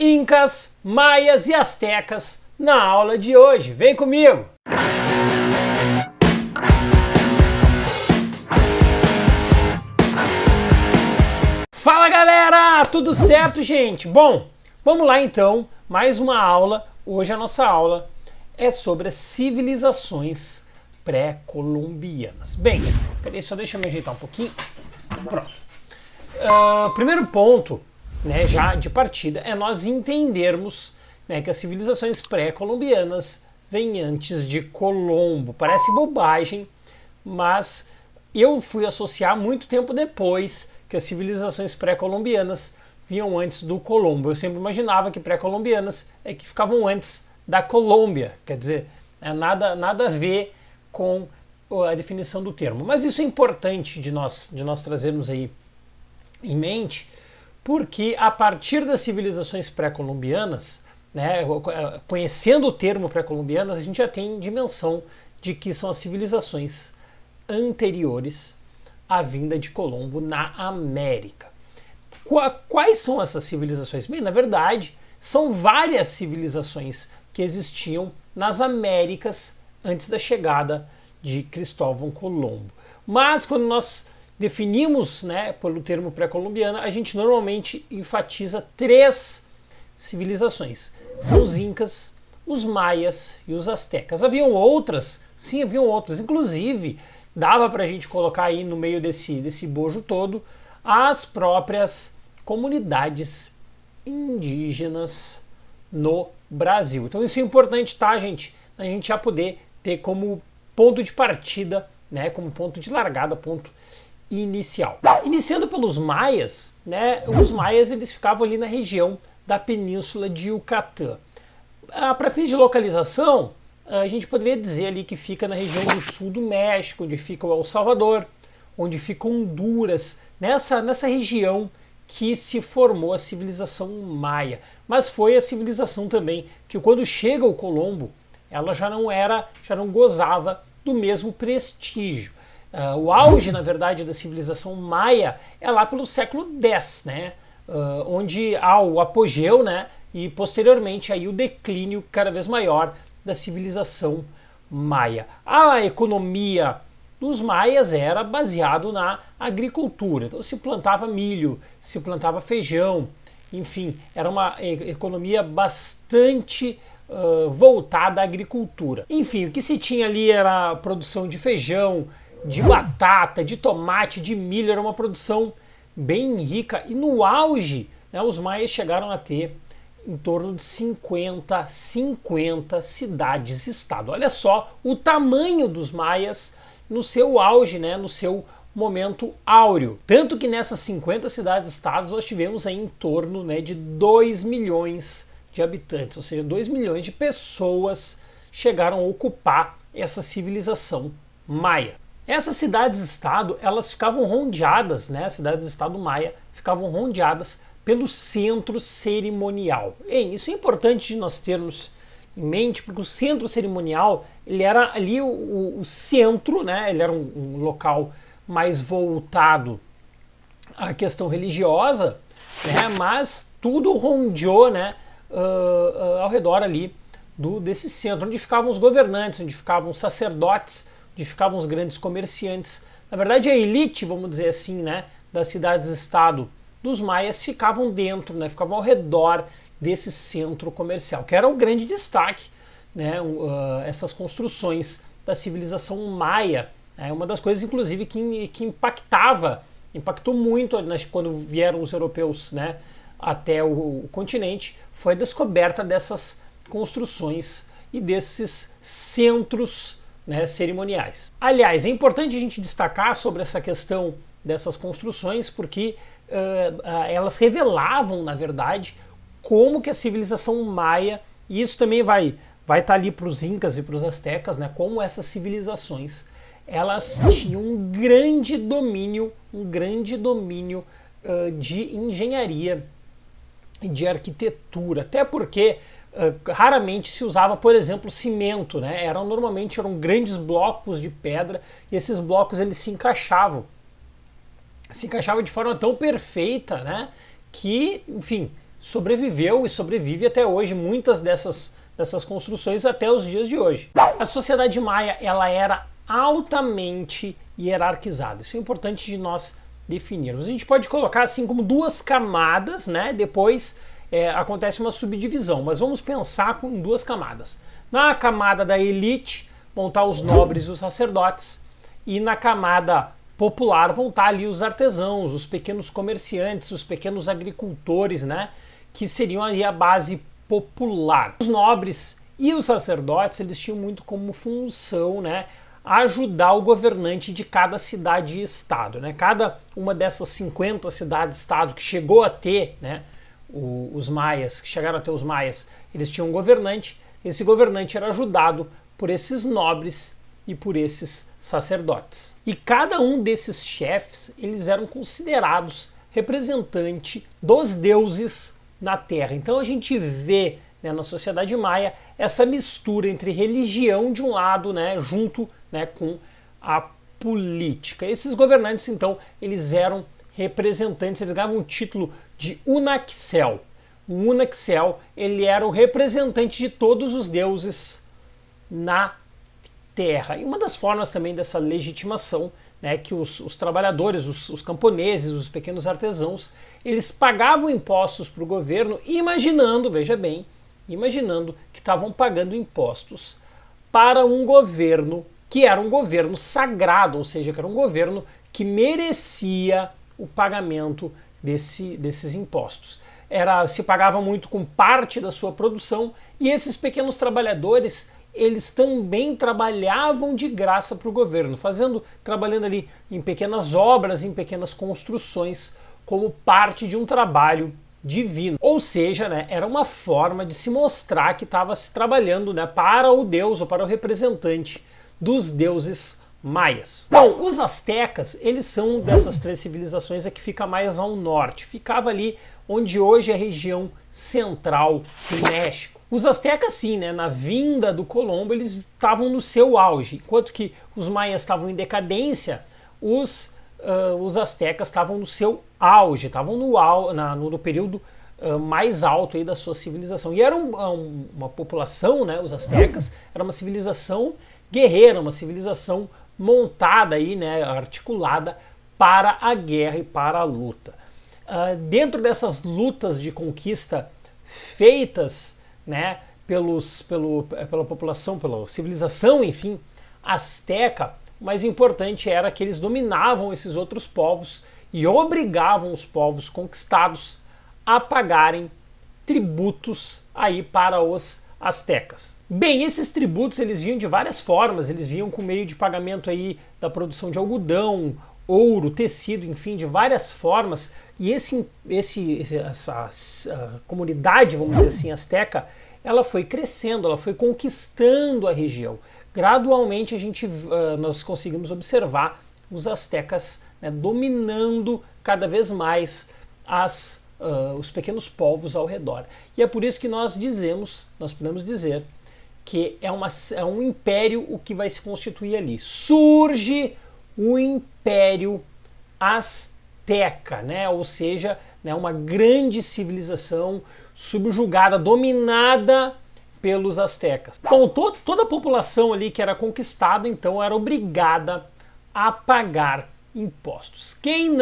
Incas, Maias e Astecas na aula de hoje. Vem comigo! Fala galera, tudo certo, gente? Bom, vamos lá então, mais uma aula. Hoje a nossa aula é sobre as civilizações pré-colombianas. Bem, peraí, só deixa eu me ajeitar um pouquinho. Pronto. Primeiro ponto, né, já de partida, é nós entendermos, né, que as civilizações pré-colombianas vêm antes de Colombo. Parece bobagem, mas eu fui associar muito tempo depois que as civilizações pré-colombianas vinham antes do Colombo. Eu sempre imaginava que pré-colombianas é que ficavam antes da Colômbia, quer dizer, nada a ver com a definição do termo. Mas isso é importante de nós trazermos aí em mente, porque a partir das civilizações pré-colombianas, né, conhecendo o termo pré-colombianas, a gente já tem dimensão de que são as civilizações anteriores à vinda de Colombo na América. Quais são essas civilizações? Bem, na verdade, são várias civilizações que existiam nas Américas antes da chegada de Cristóvão Colombo. Mas quando nós definimos, né, pelo termo pré-colombiana, a gente normalmente enfatiza três civilizações. São os Incas, os Maias e os Astecas. Haviam outras? Sim, haviam outras. Inclusive, dava para a gente colocar aí no meio desse bojo todo as próprias comunidades indígenas no Brasil. Então isso é importante, tá, gente? A gente já poder ter como ponto de partida, né, como ponto de largada, ponto inicial. Iniciando pelos Maias, né, os Maias eles ficavam ali na região da Península de Yucatán. Para fins de localização, a gente poderia dizer ali que fica na região do sul do México, onde fica o El Salvador, onde fica Honduras, nessa região que se formou a civilização Maia. Mas foi a civilização também que quando chega o Colombo, ela já não gozava do mesmo prestígio. O auge, na verdade, da civilização Maia é lá pelo século X, né? Onde há o apogeu, né? E posteriormente aí o declínio cada vez maior da civilização Maia. A economia dos maias era baseado na agricultura. Então se plantava milho, se plantava feijão, enfim, era uma economia bastante voltada à agricultura. Enfim, o que se tinha ali era a produção de feijão, de batata, de tomate, de milho, era uma produção bem rica. E no auge, né, os maias chegaram a ter em torno de 50 cidades-estado. Olha só o tamanho dos maias no seu auge, né, no seu momento áureo. Tanto que nessas 50 cidades-estados nós tivemos aí em torno, né, de 2 milhões de habitantes, ou seja, 2 milhões de pessoas chegaram a ocupar essa civilização maia. Essas cidades-estado, elas ficavam rodeadas, né, as cidades-estado maia ficavam rodeadas pelo centro cerimonial. Isso é importante de nós termos em mente, porque o centro cerimonial ele era ali o centro, né? Ele era um local mais voltado à questão religiosa, né? Mas tudo rondeou, né, ao redor ali desse centro, onde ficavam os governantes, onde ficavam os sacerdotes, onde ficavam os grandes comerciantes. Na verdade, a elite, vamos dizer assim, né, das cidades-estado dos maias ficavam dentro, né, ficavam ao redor desse centro comercial, que era o grande destaque, né, essas construções da civilização maia. É uma das coisas, inclusive, que impactou muito, né, quando vieram os europeus, né, até o continente, foi a descoberta dessas construções e desses centros, né, cerimoniais. Aliás, é importante a gente destacar sobre essa questão dessas construções, porque elas revelavam, na verdade, como que a civilização maia, e isso também vai estar ali para os incas e para os astecas, né, como essas civilizações elas tinham um grande domínio de engenharia e de arquitetura, até porque raramente se usava, por exemplo, cimento, né? Normalmente eram grandes blocos de pedra e esses blocos eles se encaixavam de forma tão perfeita, né, que, enfim, sobreviveu e sobrevive até hoje, muitas dessas construções até os dias de hoje. A sociedade maia, ela era altamente hierarquizada. Isso é importante de nós definirmos. A gente pode colocar assim como duas camadas, né? Depois acontece uma subdivisão, mas vamos pensar em duas camadas. Na camada da elite vão estar os nobres e os sacerdotes, e na camada popular vão estar ali os artesãos, os pequenos comerciantes, os pequenos agricultores, né? Que seriam aí a base popular. Os nobres e os sacerdotes, eles tinham muito como função, né, ajudar o governante de cada cidade e estado, né? Cada uma dessas 50 cidades-estado que chegou a ter, né, os maias, que chegaram a ter os maias, eles tinham um governante. Esse governante era ajudado por esses nobres e por esses sacerdotes. E cada um desses chefes, eles eram considerados representante dos deuses na Terra. Então a gente vê, né, na sociedade maia essa mistura entre religião de um lado, né, junto, né, com a política. Esses governantes, então, eles eram representantes, eles ganhavam o título de Unaxel. O Unaxel, ele era o representante de todos os deuses na Terra. E uma das formas também dessa legitimação, né, que os trabalhadores, os camponeses, os pequenos artesãos, eles pagavam impostos para o governo, imaginando, veja bem, imaginando que estavam pagando impostos para um governo que era um governo sagrado, ou seja, que era um governo que merecia o pagamento desses impostos. Se pagava muito com parte da sua produção, e esses pequenos trabalhadores, eles também trabalhavam de graça para o governo, trabalhando ali em pequenas obras, em pequenas construções, como parte de um trabalho divino. Ou seja, né, era uma forma de se mostrar que estava se trabalhando, né, para o deus ou para o representante dos deuses maias. Bom, os astecas, eles são dessas três civilizações a que fica mais ao norte. Ficava ali onde hoje é a região central do México. Os astecas, sim, né, na vinda do Colombo, eles estavam no seu auge. Enquanto que os maias estavam em decadência, os astecas estavam no seu auge, estavam no período mais alto aí da sua civilização. E era uma população, né, os astecas, era uma civilização guerreira, uma civilização montada aí, né, articulada para a guerra e para a luta. Dentro dessas lutas de conquista feitas, né, pela população, pela civilização, enfim, asteca, o mais importante era que eles dominavam esses outros povos e obrigavam os povos conquistados a pagarem tributos aí para os astecas. Bem, esses tributos eles vinham de várias formas, eles vinham com meio de pagamento aí da produção de algodão, ouro, tecido, enfim, de várias formas. E essa comunidade, vamos dizer assim, asteca, ela foi crescendo, ela foi conquistando a região. Gradualmente nós conseguimos observar os astecas, né, dominando cada vez mais os pequenos povos ao redor. E é por isso que nós podemos dizer que é um império o que vai se constituir ali. Surge o Império Azteca, né? Ou seja, né, uma grande civilização subjugada, dominada pelos astecas. Bom, toda a população ali que era conquistada, então, era obrigada a pagar impostos. Quem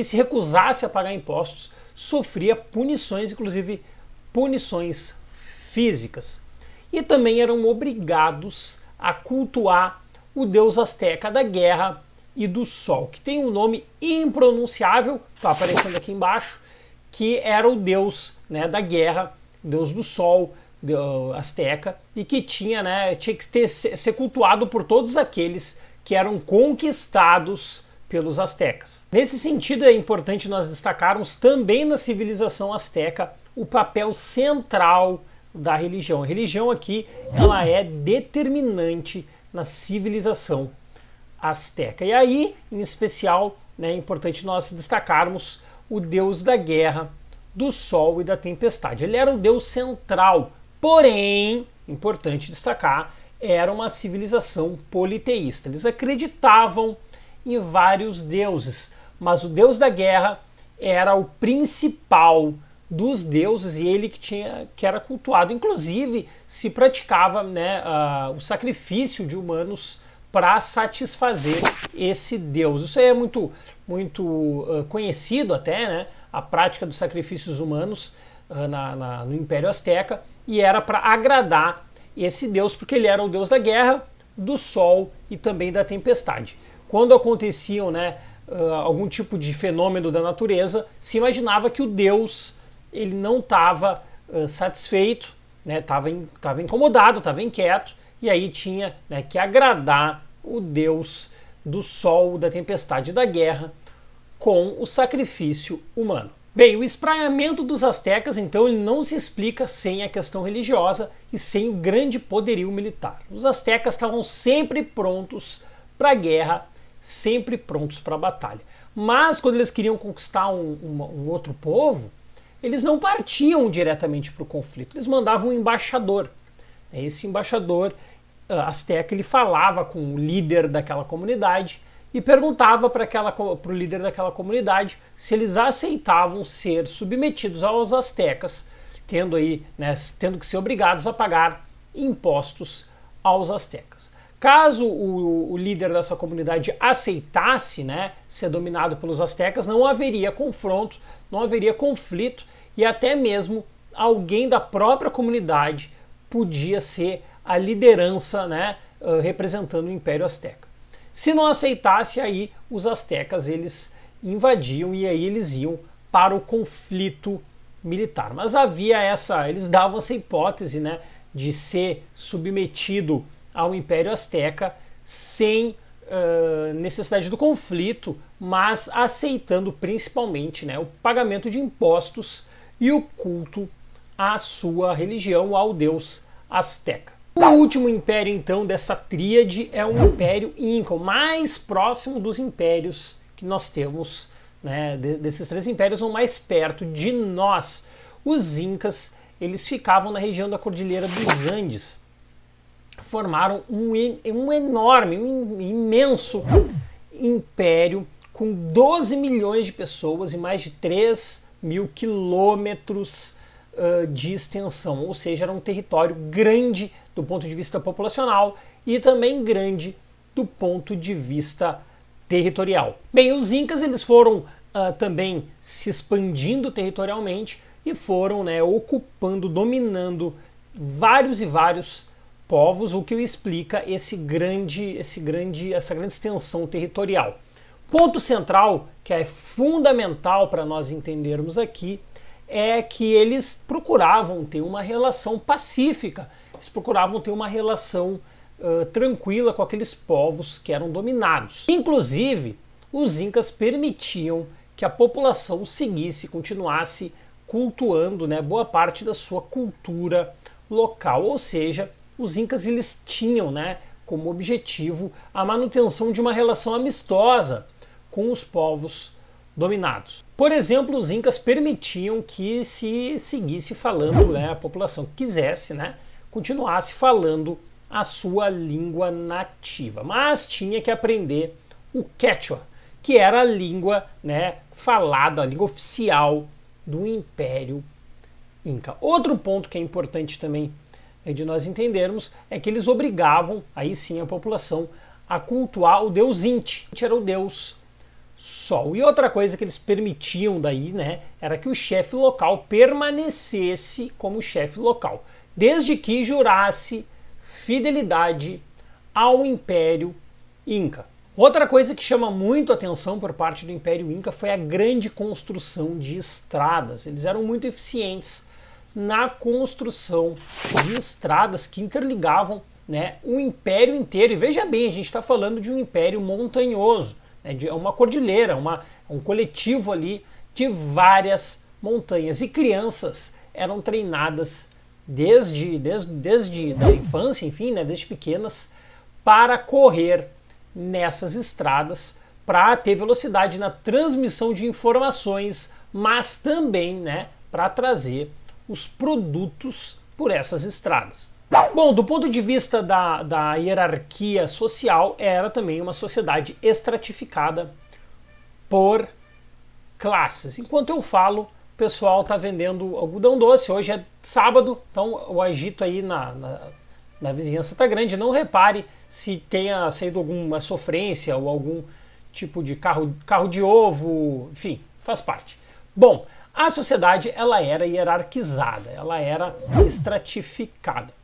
se recusasse a pagar impostos sofria punições, inclusive punições físicas. E também eram obrigados a cultuar o deus asteca da guerra e do sol, que tem um nome impronunciável, está aparecendo aqui embaixo, que era o deus, né, da guerra, deus do sol, asteca, e que tinha que ser cultuado por todos aqueles que eram conquistados pelos astecas. Nesse sentido, é importante nós destacarmos também na civilização asteca o papel central da religião. A religião aqui, ela é determinante na civilização asteca. E aí, em especial, né, é importante nós destacarmos o deus da guerra, do sol e da tempestade. Ele era o deus central, porém, importante destacar, era uma civilização politeísta. Eles acreditavam em vários deuses, mas o deus da guerra era o principal dos deuses e ele que era cultuado. Inclusive, se praticava, né, o sacrifício de humanos para satisfazer esse deus. Isso aí é muito conhecido até, né, a prática dos sacrifícios humanos no Império Azteca, e era para agradar esse deus, porque ele era o deus da guerra, do sol e também da tempestade. Quando aconteciam, né, algum tipo de fenômeno da natureza, se imaginava que o deus ele não estava satisfeito, né, estava incomodado, estava inquieto, e aí tinha, né, que agradar o deus do sol, da tempestade e da guerra com o sacrifício humano. Bem, o espraiamento dos astecas, então, ele não se explica sem a questão religiosa e sem o grande poderio militar. Os astecas estavam sempre prontos para a guerra, sempre prontos para a batalha. Mas quando eles queriam conquistar um outro povo, eles não partiam diretamente para o conflito, eles mandavam um embaixador. Esse embaixador asteca, ele falava com o líder daquela comunidade e perguntava para o líder daquela comunidade se eles aceitavam ser submetidos aos astecas, tendo que ser obrigados a pagar impostos aos astecas. Caso o líder dessa comunidade aceitasse, né, ser dominado pelos astecas, não haveria confronto, não haveria conflito, e até mesmo alguém da própria comunidade podia ser a liderança, né, representando o Império Azteca. Se não aceitasse, aí os astecas eles invadiam e aí eles iam para o conflito militar. Mas eles davam essa hipótese, né, de ser submetido ao Império Azteca sem necessidade do conflito, mas aceitando principalmente, né, o pagamento de impostos e o culto à sua religião, ao deus azteca. O último império, então, dessa tríade é o Império Inca, o mais próximo dos impérios que nós temos, né, desses três impérios, o mais perto de nós. Os Incas, eles ficavam na região da Cordilheira dos Andes, formaram um enorme, um imenso império com 12 milhões de pessoas e mais de 3.000 quilômetros de extensão, ou seja, era um território grande do ponto de vista populacional e também grande do ponto de vista territorial. Bem, os Incas eles foram também se expandindo territorialmente e foram, né, ocupando, dominando vários e vários povos, o que explica essa grande extensão territorial. Ponto central, que é fundamental para nós entendermos aqui, é que eles procuravam ter uma relação pacífica, eles procuravam ter uma relação tranquila com aqueles povos que eram dominados. Inclusive, os Incas permitiam que a população continuasse cultuando, né, boa parte da sua cultura local, ou seja, os Incas eles tinham, né, como objetivo a manutenção de uma relação amistosa com os povos dominados. Por exemplo, os Incas permitiam que se seguisse falando, né, a população que quisesse, né, continuasse falando a sua língua nativa, mas tinha que aprender o Quechua, que era a língua, né, falada, a língua oficial do Império Inca. Outro ponto que é importante também de nós entendermos é que eles obrigavam, aí sim, a população a cultuar o deus Inti, que era o deus Sol. E outra coisa que eles permitiam daí, né, era que o chefe local permanecesse como chefe local, desde que jurasse fidelidade ao Império Inca. Outra coisa que chama muito atenção por parte do Império Inca foi a grande construção de estradas. Eles eram muito eficientes na construção de estradas que interligavam, né, o império inteiro. E veja bem, a gente está falando de um império montanhoso, né, de uma cordilheira, um coletivo ali de várias montanhas. E crianças eram treinadas desde a infância, enfim, né, desde pequenas, para correr nessas estradas, para ter velocidade na transmissão de informações, mas também, né, para trazer os produtos por essas estradas. Bom, do ponto de vista da hierarquia social, era também uma sociedade estratificada por classes. Enquanto eu falo pessoal está vendendo algodão doce. Hoje é sábado, então o agito aí na vizinhança está grande. Não repare se tenha saído alguma sofrência ou algum tipo de carro de ovo, enfim, faz parte. Bom, a sociedade ela era hierarquizada, ela era estratificada.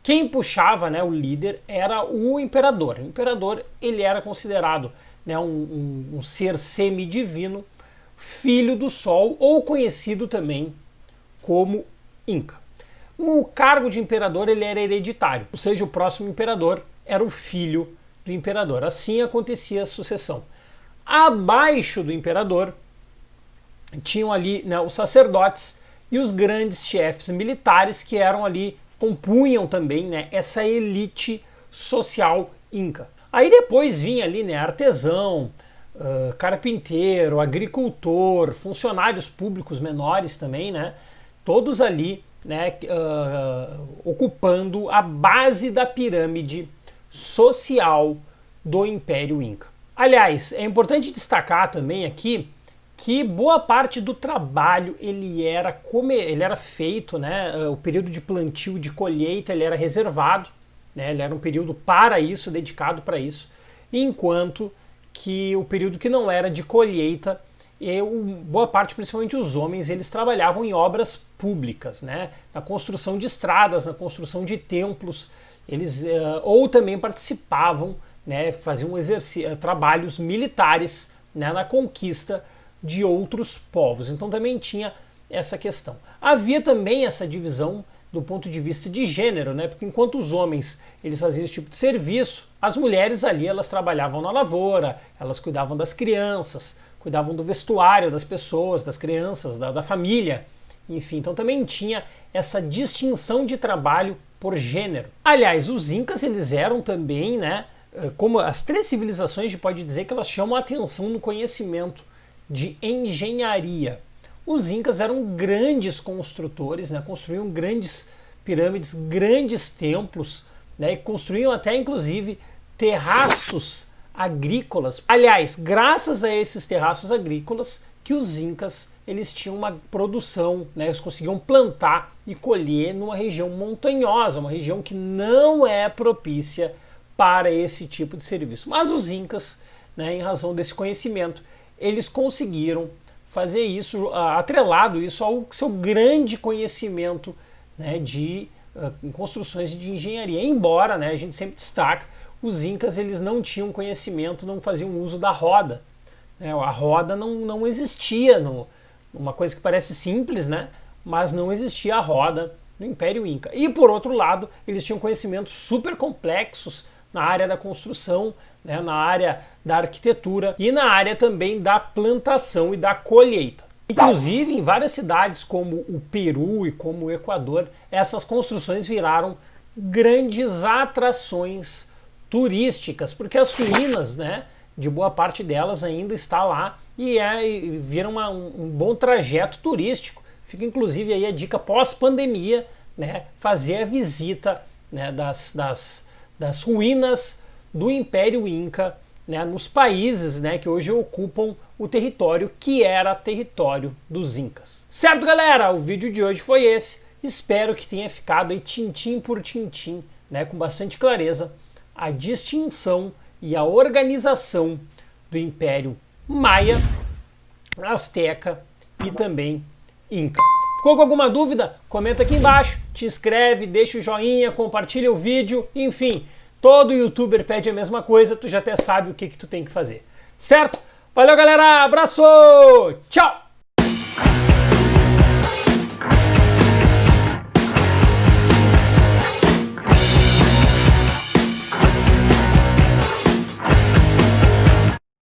Quem puxava, né, o líder era o imperador. O imperador ele era considerado, né, um ser semidivino, filho do sol, ou conhecido também como Inca. O cargo de imperador ele era hereditário, ou seja, o próximo imperador era o filho do imperador. Assim acontecia a sucessão. Abaixo do imperador tinham ali, né, os sacerdotes e os grandes chefes militares que eram ali, compunham também, né, essa elite social inca. Aí depois vinha ali, né, artesão, carpinteiro, agricultor, funcionários públicos menores também, né, todos ali, né, ocupando a base da pirâmide social do Império Inca. Aliás, é importante destacar também aqui que boa parte do trabalho ele era feito, né, o período de plantio, de colheita, ele era reservado, né, ele era um período para isso, dedicado para isso, enquanto que o período que não era de colheita, boa parte, principalmente os homens, eles trabalhavam em obras públicas, né, na construção de estradas, na construção de templos, eles ou também participavam, né, faziam trabalhos militares, né, na conquista de outros povos. Então também tinha essa questão. Havia também essa divisão do ponto de vista de gênero, né? Porque enquanto os homens eles faziam esse tipo de serviço, as mulheres ali elas trabalhavam na lavoura, elas cuidavam das crianças, cuidavam do vestuário das pessoas, das crianças, da família, enfim. Então também tinha essa distinção de trabalho por gênero. Aliás, os incas eles eram também, né? Como as três civilizações, a gente pode dizer que elas chamam a atenção no conhecimento de engenharia. Os incas eram grandes construtores, né? Construíam grandes pirâmides, grandes templos, né? E construíam até inclusive terraços agrícolas. Aliás, graças a esses terraços agrícolas que os incas eles tinham uma produção, né? Eles conseguiam plantar e colher numa região montanhosa, uma região que não é propícia para esse tipo de serviço. Mas os incas, né, em razão desse conhecimento, eles conseguiram fazer isso, atrelado isso ao seu grande conhecimento, né, de construções de engenharia. Embora, né, a gente sempre destaca, os incas eles não tinham conhecimento, não faziam uso da roda. Né, a roda não existia, uma coisa que parece simples, né, mas não existia a roda no Império Inca. E por outro lado, eles tinham conhecimentos super complexos na área da construção, né, na área da arquitetura e na área também da plantação e da colheita. Inclusive, em várias cidades como o Peru e como o Equador, essas construções viraram grandes atrações turísticas, porque as ruínas, né, de boa parte delas ainda está lá e vira um bom trajeto turístico. Fica inclusive aí a dica pós-pandemia, né, fazer a visita, né, das ruínas do Império Inca, né, nos países, né, que hoje ocupam o território que era território dos Incas. Certo, galera? O vídeo de hoje foi esse. Espero que tenha ficado aí tintim por tintim, né, com bastante clareza, a distinção e a organização do Império Maia, Azteca e também Inca. Ficou com alguma dúvida? Comenta aqui embaixo, te inscreve, deixa o joinha, compartilha o vídeo, enfim, todo youtuber pede a mesma coisa, tu já até sabe o que tu tem que fazer. Certo? Valeu, galera! Abraço! Tchau!